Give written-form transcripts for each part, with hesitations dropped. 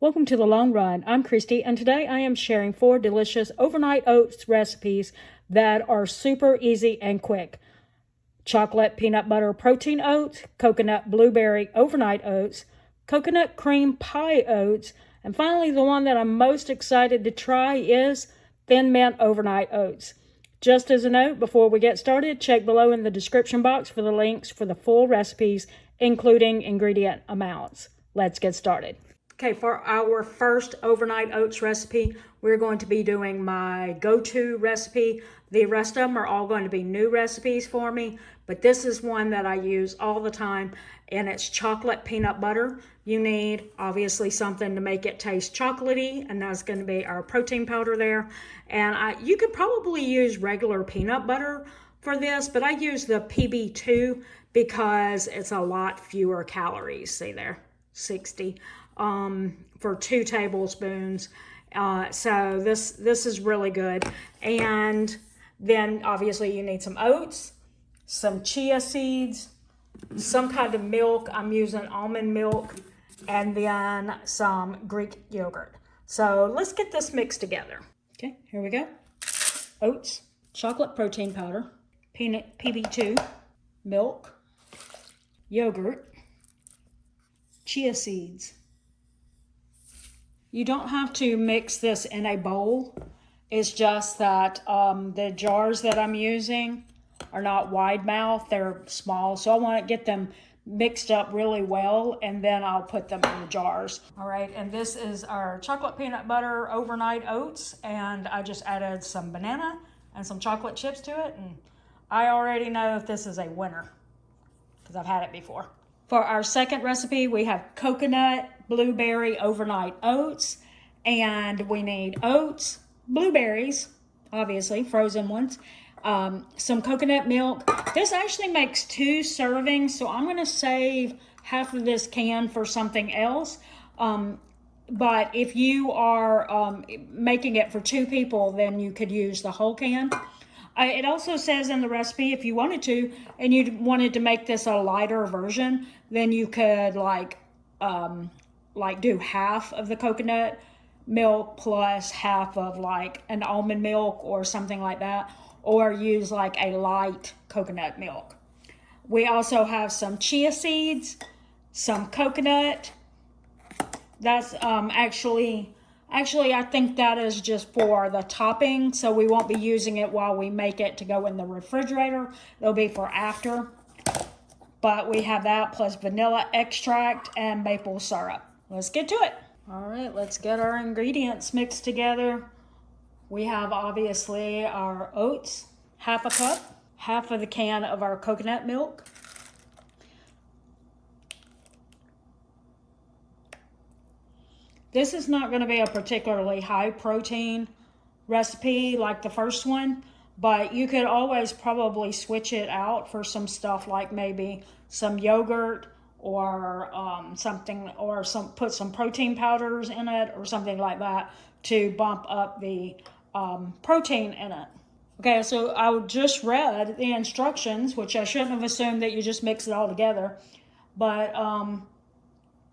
Welcome to The Long Run. I'm Christy, and today I am sharing 4 delicious overnight oats recipes that are super easy and quick. Chocolate peanut butter protein oats, coconut blueberry overnight oats, coconut cream pie oats, and finally the one that I'm most excited to try is thin mint overnight oats. Just as a note, before we get started, check below in the description box for the links for the full recipes, including ingredient amounts. Let's get started. Okay, for our first overnight oats recipe, we're going to be doing my go-to recipe. The rest of them are all going to be new recipes for me, but this is one that I use all the time, and it's chocolate peanut butter. You need, obviously, something to make it taste chocolatey, and that's going to be our protein powder there. And you could probably use regular peanut butter for this, but I use the PB2 because it's a lot fewer calories. See there, 60. For 2 tablespoons. So this is really good. And then obviously you need some oats, some chia seeds, some kind of milk. I'm using almond milk, and then some Greek yogurt. So let's get this mixed together. Okay, here we go. Oats, chocolate protein powder, peanut PB2, milk, yogurt, chia seeds. You don't have to mix this in a bowl. It's just that the jars that I'm using are not wide mouth, they're small. So I want to get them mixed up really well, and then I'll put them in the jars. All right, and this is our chocolate peanut butter overnight oats, and I just added some banana and some chocolate chips to it, and I already know if this is a winner because I've had it before. For our second recipe, we have coconut blueberry overnight oats, and we need oats, blueberries, obviously, frozen ones, some coconut milk. This actually makes 2 servings, so I'm going to save half of this can for something else. But if you are making it for 2 people, then you could use the whole can. It also says in the recipe, if you wanted to, and you wanted to make this a lighter version, then you could like do half of the coconut milk plus half of like an almond milk or something like that, or use like a light coconut milk. We also have some chia seeds, some coconut. That's Actually, I think that is just for the topping, so we won't be using it while we make it to go in the refrigerator. It'll be for after. But we have that plus vanilla extract and maple syrup. Let's get to it. All right, let's get our ingredients mixed together. We have obviously our oats, half a cup, half of the can of our coconut milk, this is not going to be a particularly high protein recipe like the first one, but you could always probably switch it out for some stuff like maybe some yogurt or something, or put some protein powders in it or something like that to bump up the protein in it. Okay, so I just read the instructions, which I shouldn't have assumed that you just mix it all together, but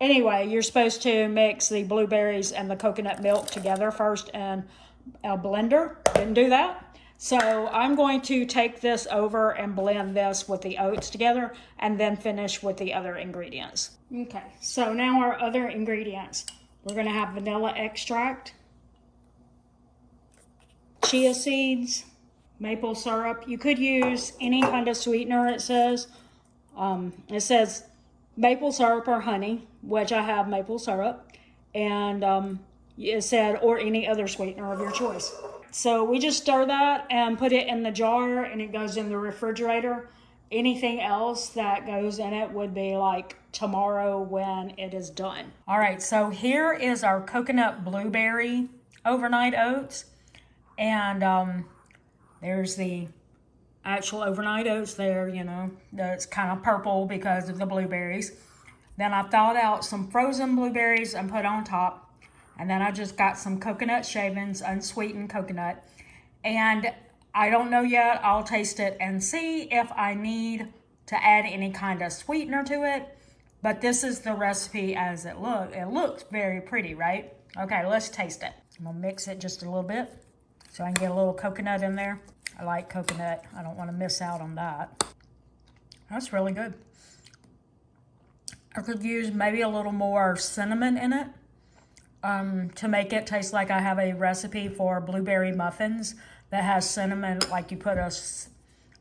anyway, you're supposed to mix the blueberries and the coconut milk together first in a blender. Didn't do that. So I'm going to take this over and blend this with the oats together and then finish with the other ingredients. Okay, so now our other ingredients. We're going to have vanilla extract, chia seeds, maple syrup. You could use any kind of sweetener, it says. It says maple syrup or honey, which I have maple syrup, and it said, or any other sweetener of your choice. So we just stir that and put it in the jar, and it goes in the refrigerator. Anything else that goes in it would be like tomorrow when it is done. All right, so here is our coconut blueberry overnight oats, and there's the actual overnight oats there, you know, that's kind of purple because of the blueberries. Then I thawed out some frozen blueberries and put on top. And then I just got some coconut shavings, unsweetened coconut. And I don't know yet. I'll taste it and see if I need to add any kind of sweetener to it. But this is the recipe as it looks. It looks very pretty, right? Okay, let's taste it. I'm gonna mix it just a little bit so I can get a little coconut in there. I like coconut. I don't want to miss out on that. That's really good. I could use maybe a little more cinnamon in it to make it taste like I have a recipe for blueberry muffins that has cinnamon, like you put a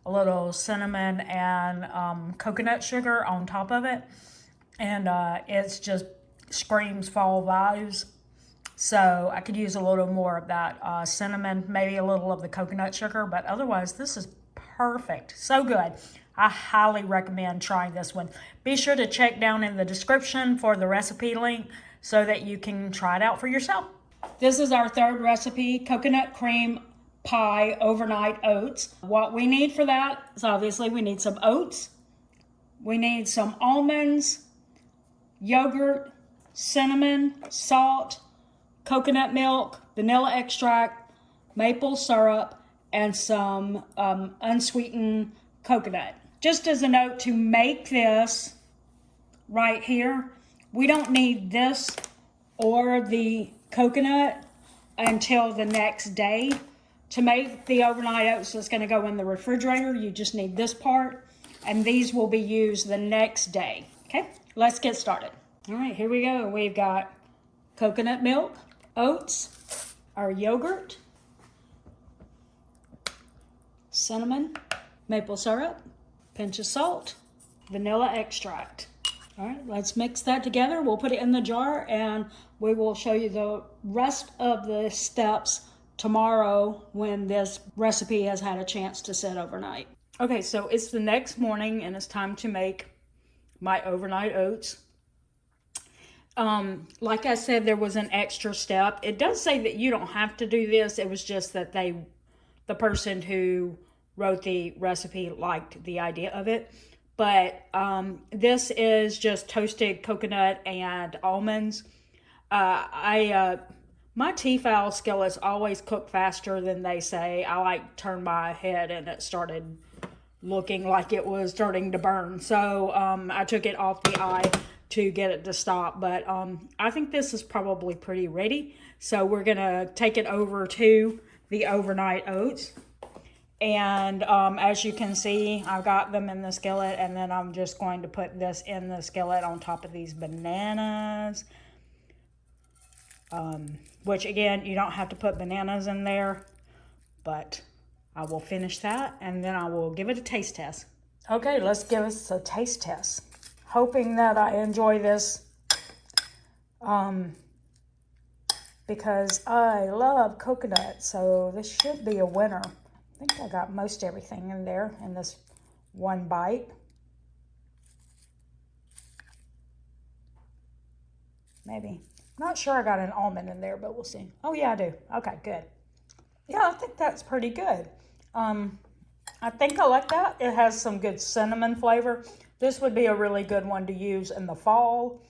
little cinnamon and coconut sugar on top of it. And it's just screams fall vibes. So I could use a little more of that cinnamon, maybe a little of the coconut sugar, but otherwise this is perfect. So good. I highly recommend trying this one. Be sure to check down in the description for the recipe link so that you can try it out for yourself. This is our third recipe, coconut cream pie overnight oats. What we need for that is obviously we need some oats, we need some almonds, yogurt, cinnamon, salt, coconut milk, vanilla extract, maple syrup, and some unsweetened coconut. Just as a note, to make this right here, we don't need this or the coconut until the next day. To make the overnight oats that's going to go in the refrigerator, you just need this part, and these will be used the next day. Okay, let's get started. All right, here we go. We've got coconut milk, oats, our yogurt, cinnamon, maple syrup, pinch of salt, vanilla extract. All right, let's mix that together. We'll put it in the jar and we will show you the rest of the steps tomorrow when this recipe has had a chance to sit overnight. Okay, so it's the next morning and it's time to make my overnight oats. Like I said, there was an extra step. It does say that you don't have to do this. It was just that the person who wrote the recipe liked the idea of it. But this is just toasted coconut and almonds. My Tefal skillets always cook faster than they say. I turned my head and it started looking like it was starting to burn. So I took it off the eye to get it to stop. But I think this is probably pretty ready. So we're going to take it over to the overnight oats. And as you can see, I've got them in the skillet. And then I'm just going to put this in the skillet on top of these bananas. Which again, you don't have to put bananas in there, but I will finish that and then I will give it a taste test. Okay, let's give us a taste test. Hoping that I enjoy this because I love coconut, so this should be a winner. I think I got most everything in there in this one bite. Maybe. Not sure I got an almond in there, but we'll see. Oh, yeah, I do. Okay, good. Yeah, I think that's pretty good. I think I like that. It has some good cinnamon flavor. This would be a really good one to use in the fall.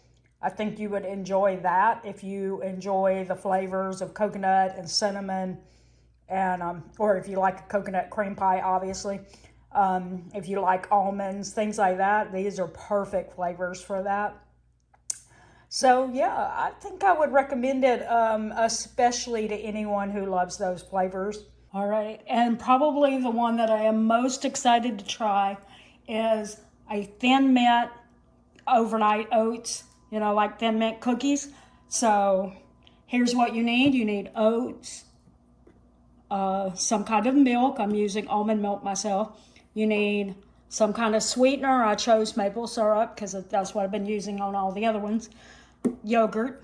I think you would enjoy that if you enjoy the flavors of coconut and cinnamon, and or if you like a coconut cream pie, obviously. If you like almonds, things like that, these are perfect flavors for that. So yeah, I think I would recommend it, especially to anyone who loves those flavors. All right, and probably the one that I am most excited to try is a Thin Mint overnight oats, you know, like Thin Mint cookies. So here's what you need. You need oats, some kind of milk. I'm using almond milk myself. You need some kind of sweetener. I chose maple syrup because that's what I've been using on all the other ones. Yogurt,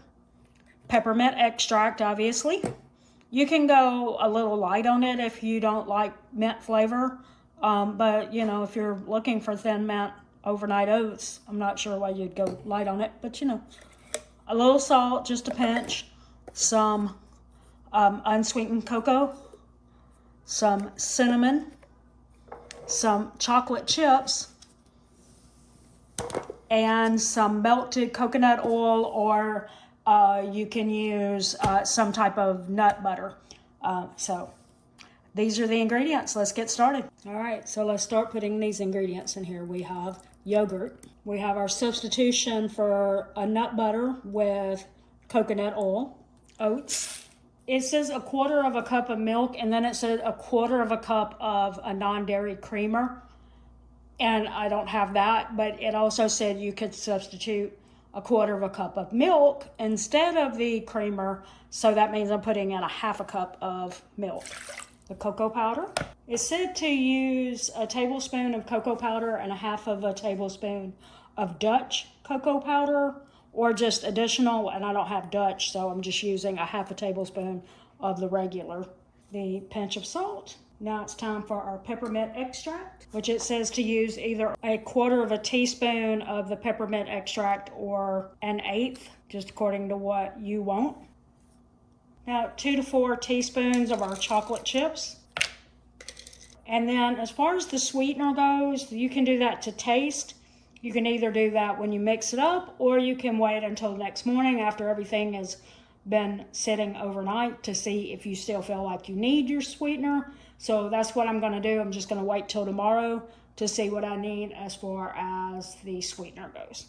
peppermint extract, obviously. You can go a little light on it if you don't like mint flavor. But, you know, if you're looking for Thin Mint overnight oats, I'm not sure why you'd go light on it. But, you know, a little salt, just a pinch. Some unsweetened cocoa. Some cinnamon. Some chocolate chips. And some melted coconut oil, or you can use some type of nut butter. So these are the ingredients. Let's get started. All right, so let's start putting these ingredients in here. We have yogurt. We have our substitution for a nut butter with coconut oil, oats. It says a quarter of a cup of milk, and then it said a quarter of a cup of a non-dairy creamer. And I don't have that, but it also said you could substitute a quarter of a cup of milk instead of the creamer. So that means I'm putting in a half a cup of milk. The cocoa powder. It said to use a tablespoon of cocoa powder and a half of a tablespoon of Dutch cocoa powder, or just additional, and I don't have Dutch, so I'm just using a half a tablespoon of the regular. The pinch of salt. Now it's time for our peppermint extract, which it says to use either a quarter of a teaspoon of the peppermint extract or an eighth, just according to what you want. Now 2 to 4 teaspoons of our chocolate chips. And then as far as the sweetener goes, you can do that to taste. You can either do that when you mix it up, or you can wait until the next morning after everything has been sitting overnight to see if you still feel like you need your sweetener. So that's what I'm going to do. I'm just going to wait till tomorrow to see what I need as far as the sweetener goes.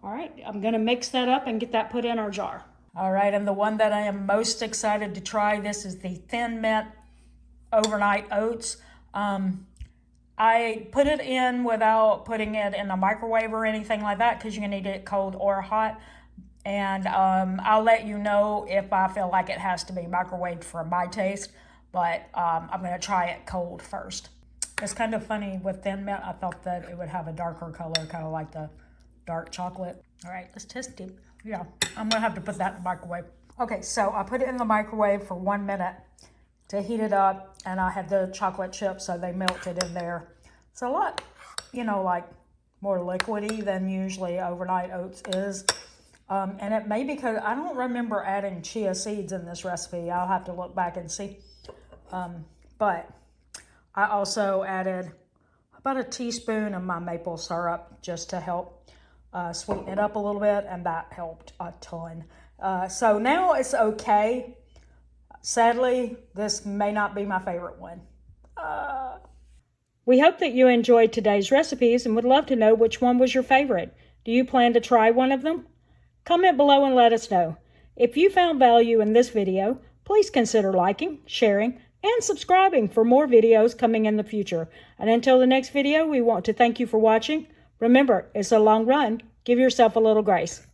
All right, I'm going to mix that up and get that put in our jar. All right, and the one that I am most excited to try, this is the Thin Mint Overnight Oats. I put it in without putting it in the microwave or anything like that, because you can eat it cold or hot. And I'll let you know if I feel like it has to be microwaved for my taste, but I'm going to try it cold first. It's kind of funny with Thin Mint. I thought that it would have a darker color, kind of like the dark chocolate. All right, let's test it. Yeah, I'm going to have to put that in the microwave. Okay, so I put it in the microwave for 1 minute to heat it up, and I had the chocolate chips, so they melted in there. It's a lot, like more liquidy than usually overnight oats is. And it may be because I don't remember adding chia seeds in this recipe. I'll have to look back and see. But I also added about a teaspoon of my maple syrup just to help sweeten it up a little bit, and that helped a ton. So now it's okay. Sadly, this may not be my favorite one. We hope that you enjoyed today's recipes and would love to know which one was your favorite. Do you plan to try one of them? Comment below and let us know. If you found value in this video, please consider liking, sharing, and subscribing for more videos coming in the future. And until the next video, we want to thank you for watching. Remember, it's a long run. Give yourself a little grace.